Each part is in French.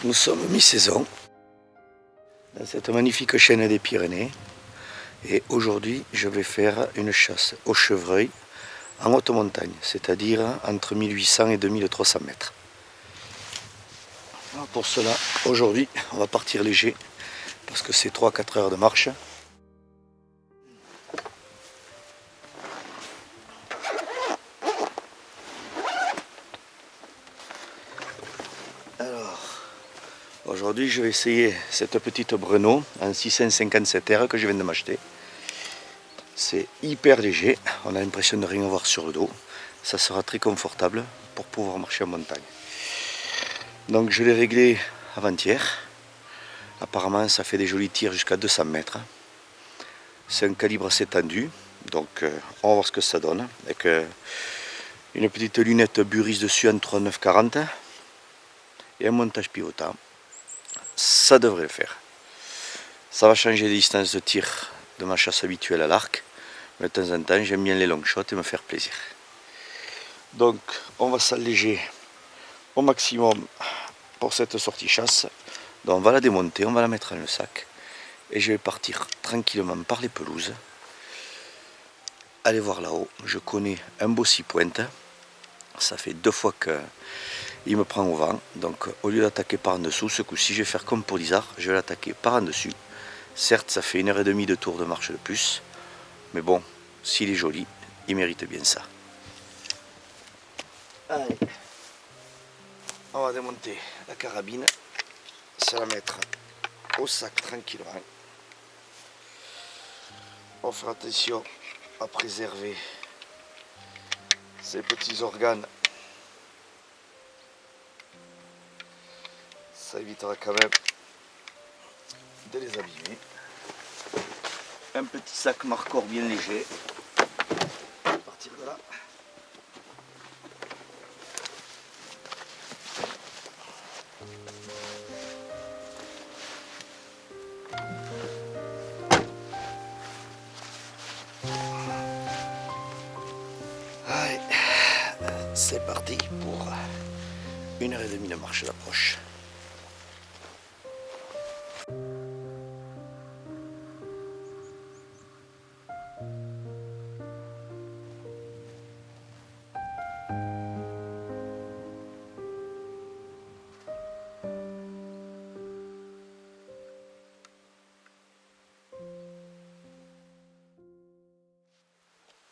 Nous sommes mi-saison dans cette magnifique chaîne des Pyrénées et aujourd'hui je vais faire une chasse au chevreuil en haute montagne, c'est-à-dire entre 1800 et 2300 mètres. Alors pour cela, aujourd'hui on va partir léger parce que c'est 3-4 heures de marche. Aujourd'hui, je vais essayer cette petite Breno en 657R que je viens de m'acheter. C'est hyper léger, on a l'impression de rien avoir sur le dos. Ça sera très confortable pour pouvoir marcher en montagne. Donc je l'ai réglé avant-hier. Apparemment, ça fait des jolis tirs jusqu'à 200 mètres. C'est un calibre assez tendu, donc on va voir ce que ça donne. Avec une petite lunette Buris dessus en 3940 et un montage pivotant. Ça devrait le faire. Ça va changer les distances de tir de ma chasse habituelle à l'arc. Mais de temps en temps, j'aime bien les long shots et me faire plaisir. Donc, on va s'alléger au maximum pour cette sortie chasse. Donc, on va la démonter, on va la mettre dans le sac. Et je vais partir tranquillement par les pelouses. Aller voir là-haut. Je connais un beau 6 pointes. Ça fait 2 fois qu'il me prend au vent. Donc, au lieu d'attaquer par en dessous, ce coup-ci, je vais faire comme Polizard. Je vais l'attaquer par en dessus. Certes, ça fait 1h30 de tour de marche de plus. Mais bon, s'il est joli, il mérite bien ça. Allez, on va démonter la carabine, se la mettre au sac tranquillement. On va faire attention à préserver ces petits organes. Ça évitera quand même de les abîmer. Un petit sac Marcor bien léger. À partir de là. Allez, c'est parti pour 1h30 de marche d'approche.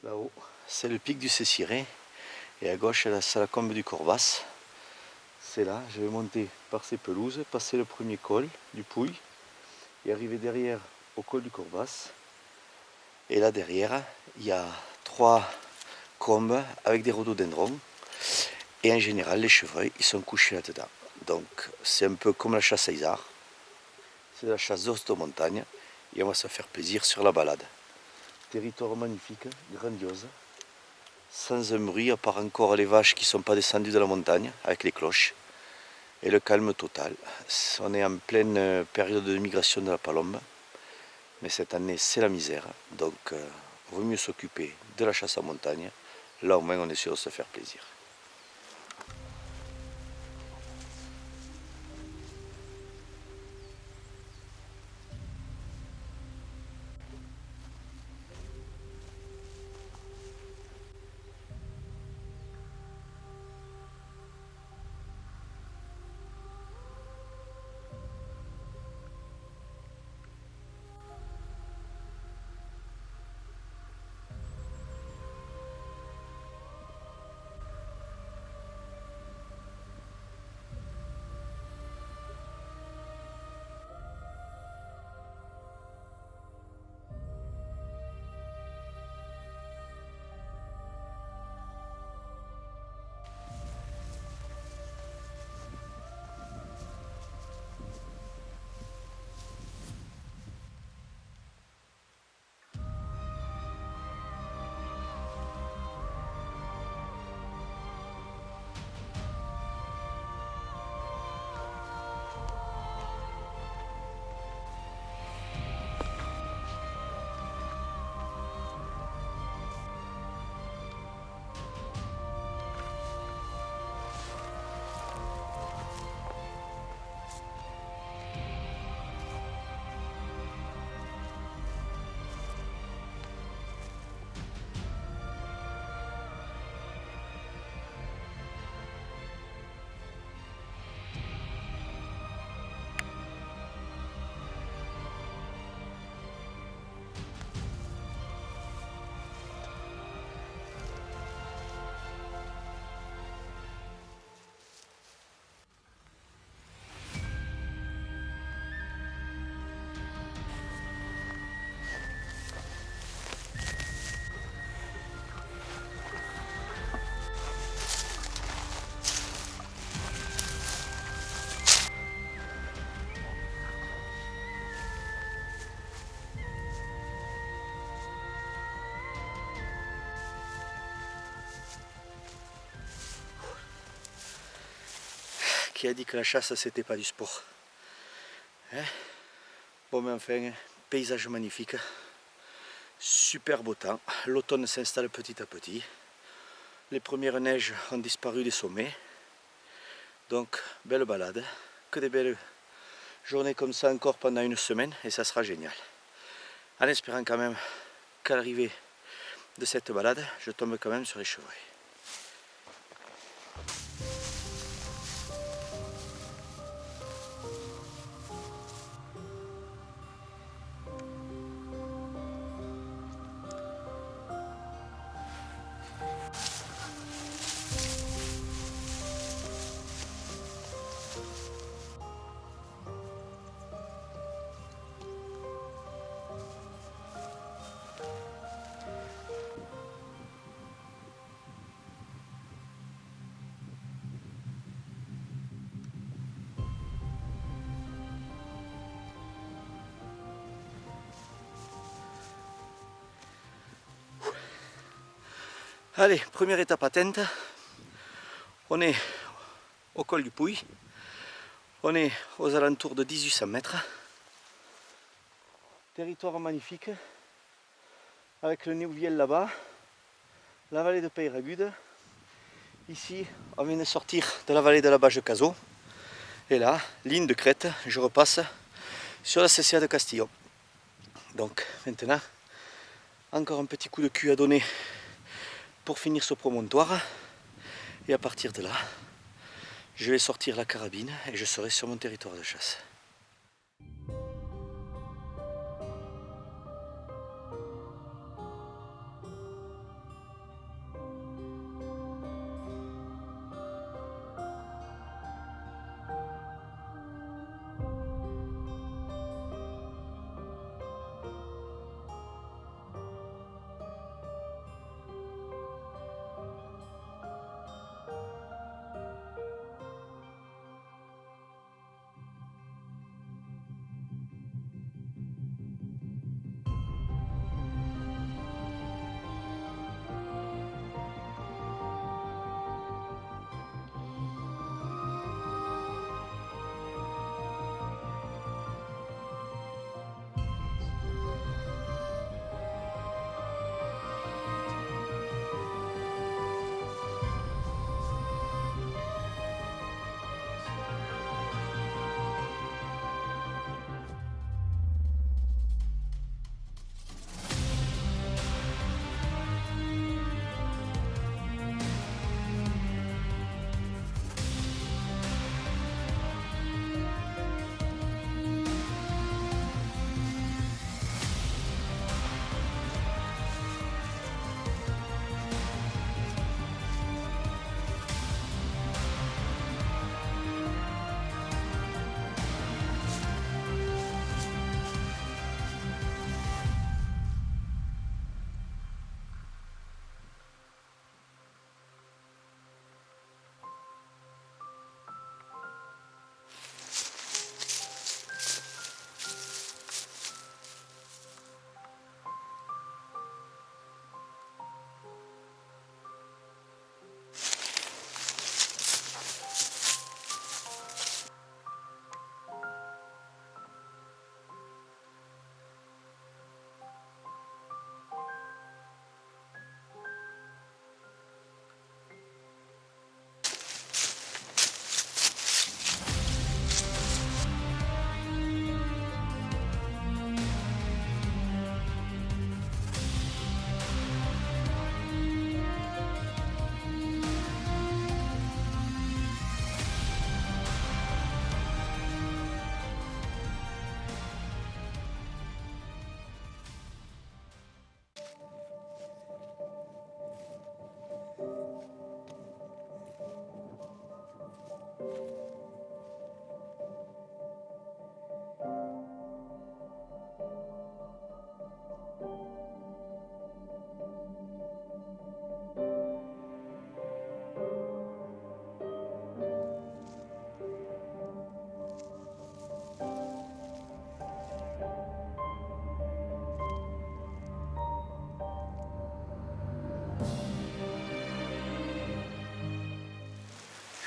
Là-haut, c'est le pic du Céciré et à gauche, c'est la combe du Corbas. C'est là, je vais monter par ces pelouses, passer le premier col du Pouille et arriver derrière au col du Corbas. Et là derrière, il y a 3 combes avec des rhododendrons. Et en général, les chevreuils, ils sont couchés là-dedans. Donc c'est un peu comme la chasse à isard. C'est la chasse d'haute montagne et on va se faire plaisir sur la balade. Territoire magnifique, grandiose, sans un bruit à part encore les vaches qui ne sont pas descendues de la montagne avec les cloches. Et le calme total. On est en pleine période de migration de la palombe. Mais cette année, c'est la misère. Donc, il vaut mieux s'occuper de la chasse en montagne. Là, au moins, on est sûr de se faire plaisir. qui a dit que la chasse c'était pas du sport. Hein? Bon mais enfin, paysage magnifique, super beau temps, l'automne s'installe petit à petit, les premières neiges ont disparu des sommets, donc belle balade, que des belles journées comme ça encore pendant une semaine et ça sera génial. En espérant quand même qu'à l'arrivée de cette balade, je tombe quand même sur les chevreuils. Allez, première étape atteinte, on est au col du Pouy, on est aux alentours de 1800 mètres, territoire magnifique, avec le Néouviel là-bas, la vallée de Peyragudes, ici on vient de sortir de la vallée de la Bage-Cazaux, et là, ligne de crête, je repasse sur la CCA de Castillon. Donc maintenant, encore un petit coup de cul à donner pour finir ce promontoire et à partir de là je vais sortir la carabine et je serai sur mon territoire de chasse.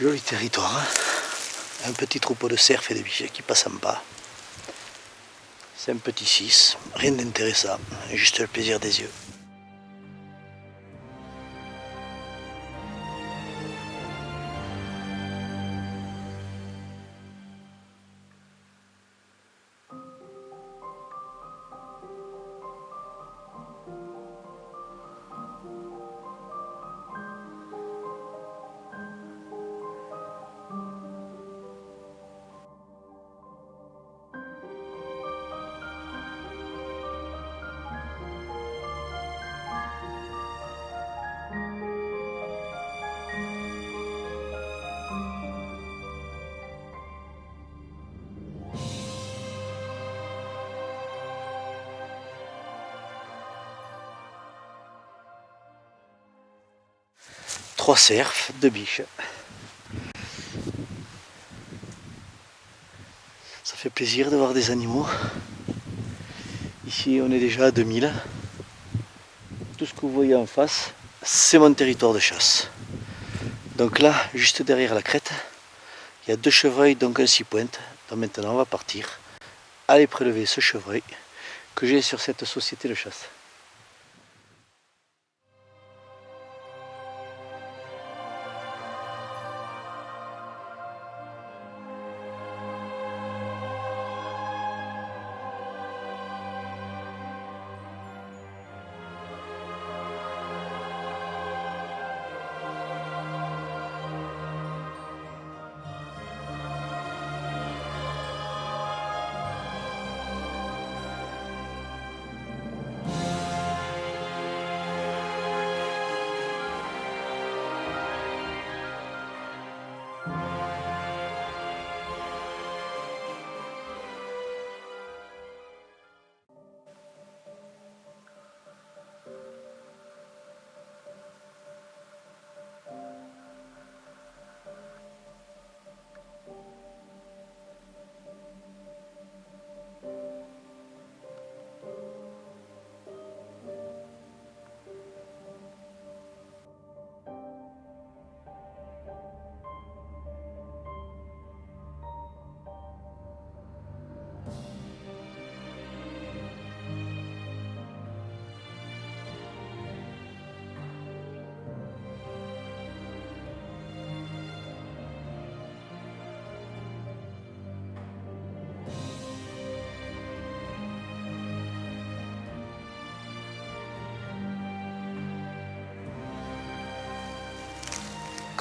Joli territoire, hein. un petit troupeau de cerfs et de biches qui passent en bas. C'est un petit 6, rien d'intéressant, juste le plaisir des yeux. Trois cerfs, deux biches. Ça fait plaisir de voir des animaux. Ici on est déjà à 2000. Tout ce que vous voyez en face, c'est mon territoire de chasse. Donc là, juste derrière la crête, il y a deux chevreuils, donc un 6 pointes. Donc maintenant on va partir, aller prélever ce chevreuil que j'ai sur cette société de chasse.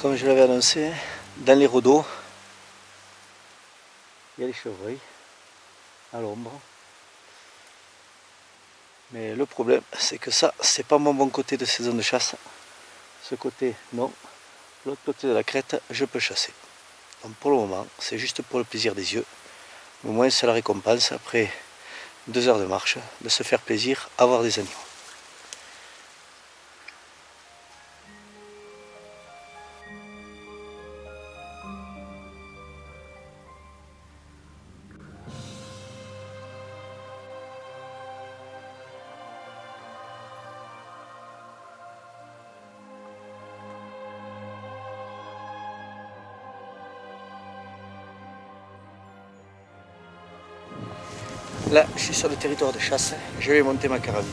Comme je l'avais annoncé, dans les rhodos, il y a les chevreuils à l'ombre. Mais le problème, c'est que ça, c'est pas mon bon côté de ces zones de chasse. Ce côté, non. L'autre côté de la crête, je peux chasser. Donc pour le moment, c'est juste pour le plaisir des yeux. Au moins, c'est la récompense après 2 heures de marche, de se faire plaisir à voir des animaux. Là, je suis sur le territoire de chasse, je vais monter ma carabine.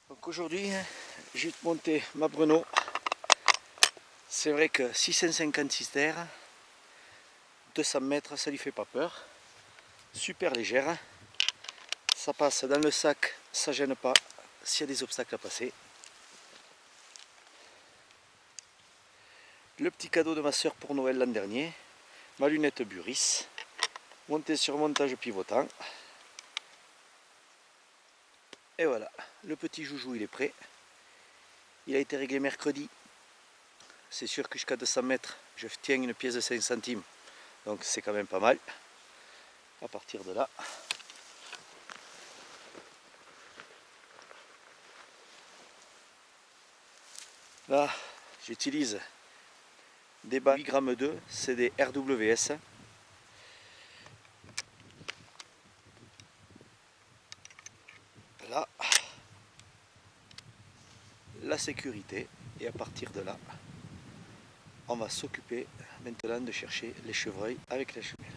Donc aujourd'hui, j'ai monté ma Breno. C'est vrai que 656 terres, 200 mètres, ça lui fait pas peur. Super légère. Ça passe dans le sac, ça gêne pas s'il y a des obstacles à passer. Le petit cadeau de ma soeur pour Noël l'an dernier. ma lunette Buris, monter sur montage pivotant. Et voilà, le petit joujou il est prêt. Il a été réglé mercredi. C'est sûr que jusqu'à 200 mètres, je tiens une pièce de 5 centimes. Donc c'est quand même pas mal. À partir de là, là j'utilise des bas 8 grammes 2, c'est des RWS. Là, la sécurité. Et à partir de là, on va s'occuper maintenant de chercher les chevreuils avec les semelles.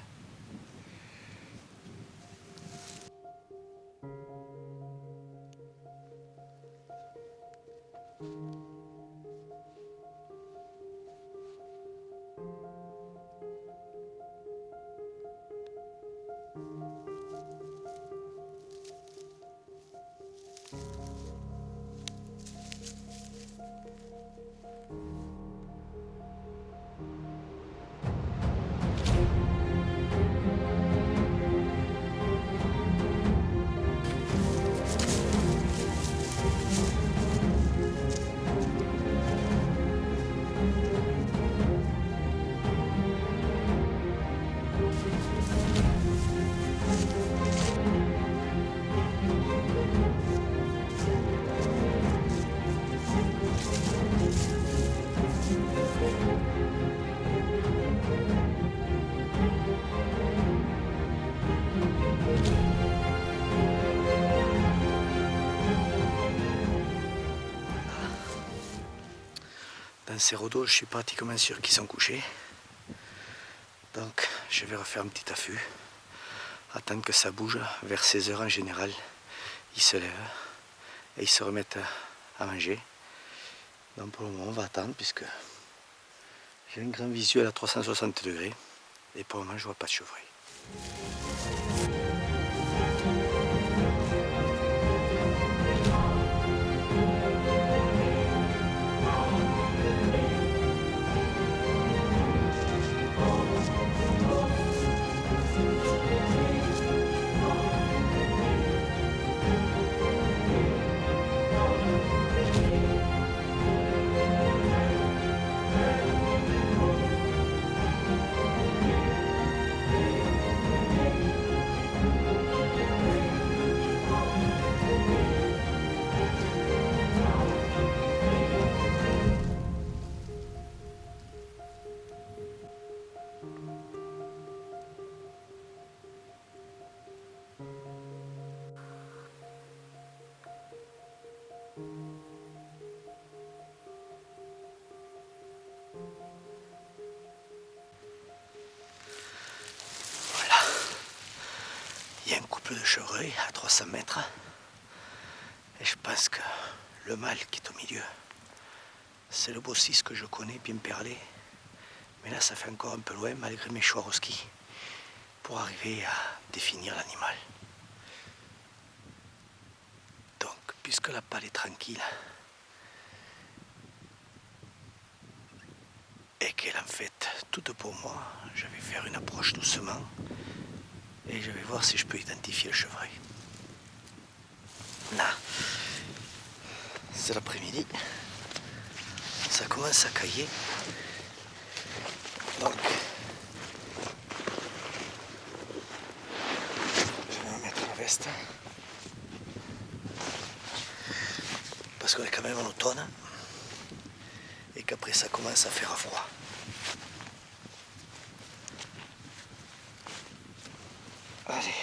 Dans ces rhodos, je suis pratiquement sûr qu'ils sont couchés. Donc je vais refaire un petit affût. Attendre que ça bouge. Vers 16 h en général, ils se lèvent et ils se remettent à manger. Donc pour le moment, on va attendre puisque j'ai un grand visuel à 360 degrés. Et pour le moment, je vois pas de chevreuil. Il y a un couple de chevreuils à 300 mètres et je pense que le mâle qui est au milieu, c'est le bossis que je connais, bien perlé. Mais là, ça fait encore un peu loin, malgré mes Swarovski, pour arriver à définir l'animal. Donc, puisque la palle est tranquille et qu'elle est en fait toute pour moi, je vais faire une approche doucement et je vais voir si je peux identifier le chevreuil. Là, c'est l'après-midi, ça commence à cailler, donc je vais me mettre la veste parce qu'on est quand même en automne et qu'après ça commence à faire froid. Allez.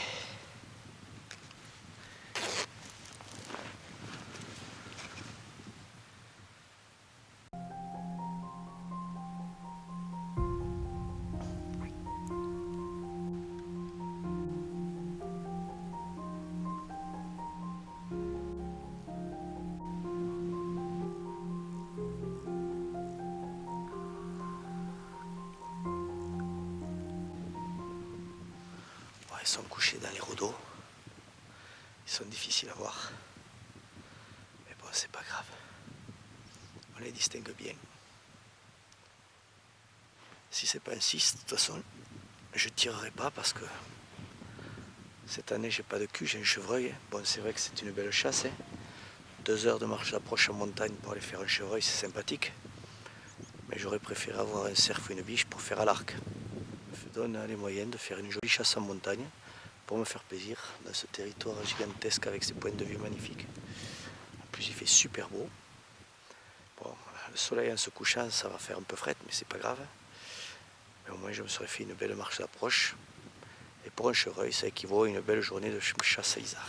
Ils sont couchés dans les rhodos. Ils sont difficiles à voir. Mais bon, c'est pas grave. On les distingue bien. Si c'est pas un 6, de toute façon, je tirerai pas parce que cette année j'ai pas de cul, j'ai un chevreuil. Bon, c'est vrai que c'est une belle chasse, hein. 2 heures de marche d'approche en montagne pour aller faire un chevreuil, c'est sympathique. Mais j'aurais préféré avoir un cerf ou une biche pour faire à l'arc. Ça me donne les moyens de faire une jolie chasse en montagne pour me faire plaisir dans ce territoire gigantesque avec ses points de vue magnifiques. En plus il fait super beau. Bon, le soleil en se couchant ça va faire un peu fret mais c'est pas grave. Mais au moins je me serais fait une belle marche d'approche. Et pour un chevreuil ça équivaut à une belle journée de chasse à isard.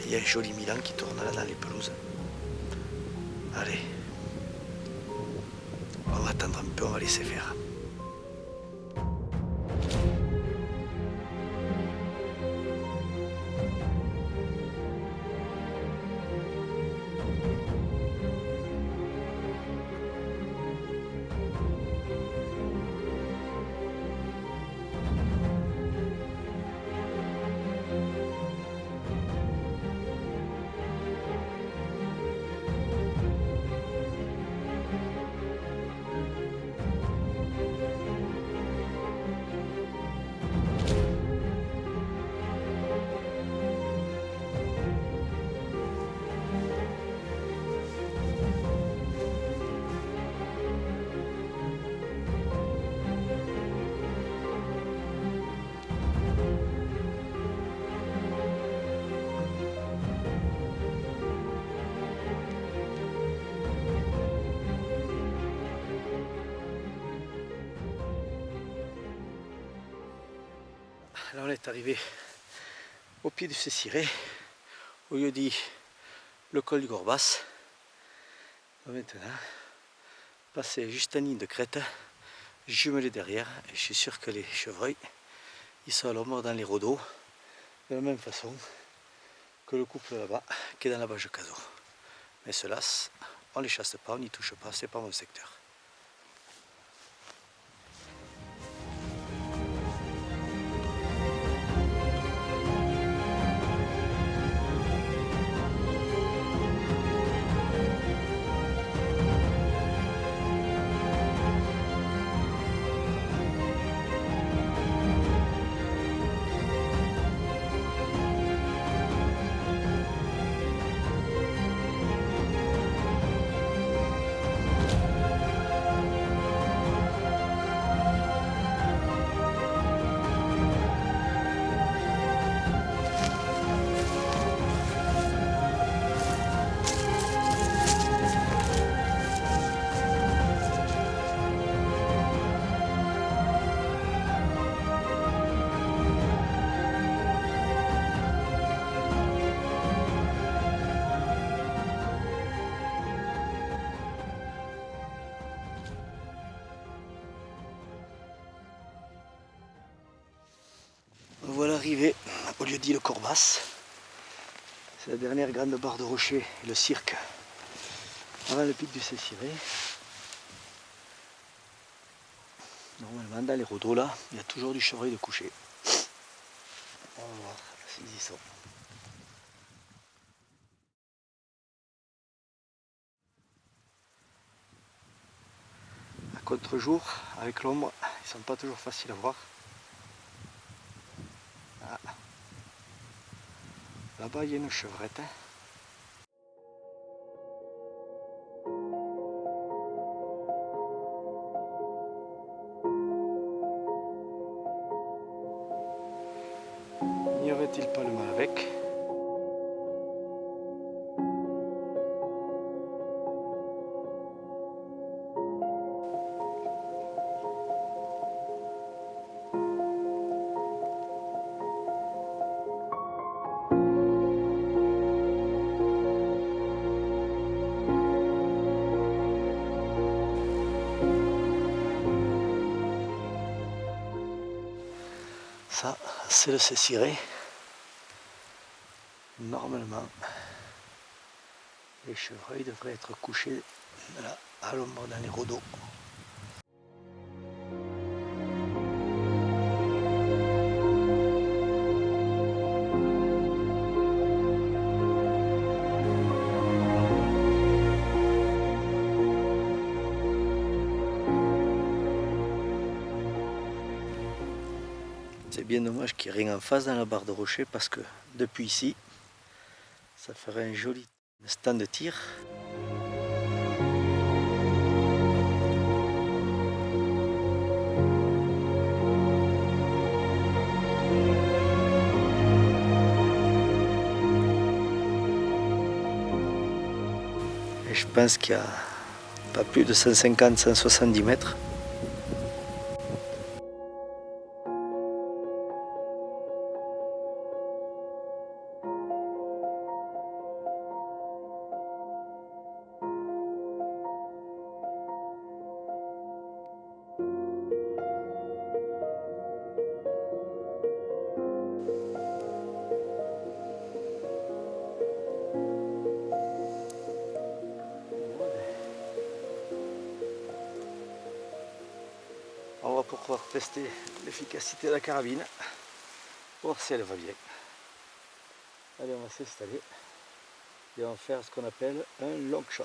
Il y a un joli Milan qui tourne là dans les pelouses. Allez, on va attendre un peu, on va laisser faire. Là on est arrivé au pied de ce ciré, au lieu dit le col du Gorbas. Maintenant, passer juste en ligne de crête, jumelé derrière, et je suis sûr que les chevreuils, ils sont à l'ombre dans les rhodos, de la même façon que le couple là-bas, qui est dans la bâche de Cazaux. Mais ceux-là, on les chasse pas, on n'y touche pas, c'est pas mon secteur. Voilà arrivé au lieu dit le Corbas. C'est la dernière grande barre de rocher, le cirque, avant le pic du Céciré. Normalement dans les rhodos là, il y a toujours du chevreuil de coucher. On va voir s'ils y sont. À contre-jour, avec l'ombre, ils sont pas toujours faciles à voir. Ah. Là-bas il y a une chevrette. N'y aurait-il pas le mal avec? Ça, c'est le Céciré. Normalement, les chevreuils devraient être couchés là, à l'ombre dans les rhodos. bien dommage qu'il n'y ait rien en face dans la barre de rocher parce que depuis ici, ça ferait un joli stand de tir. Et je pense qu'il y a pas plus de 150-170 mètres. On va pouvoir tester l'efficacité de la carabine, voir si elle va bien. Allez, on va s'installer et on va faire ce qu'on appelle un long shot.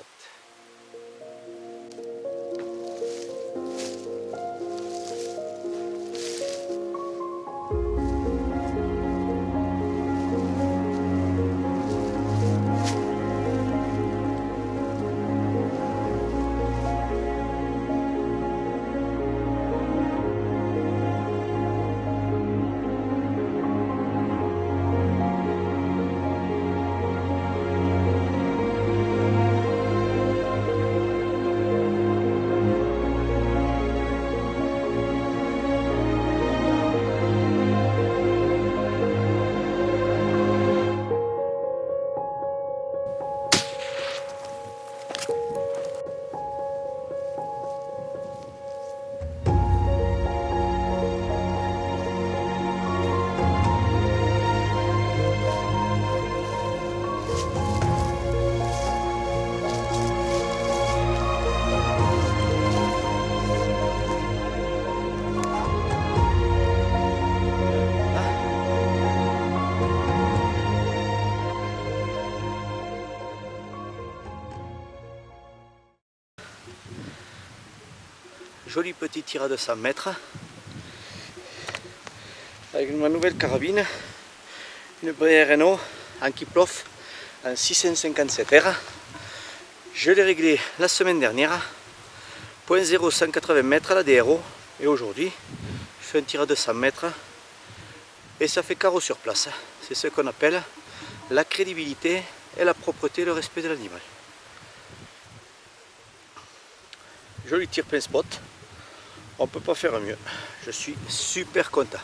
Joli petit tir à 200 mètres avec ma nouvelle carabine, une Breyer Renault en Kiplof en 657R. Je l'ai réglé la semaine dernière, point 0 180 mètres à la DRO, et aujourd'hui je fais un tir à 200 mètres et ça fait carreau sur place. C'est ce qu'on appelle la crédibilité et la propreté, le respect de l'animal. Joli tir plein spot. On ne peut pas faire mieux. Je suis super content.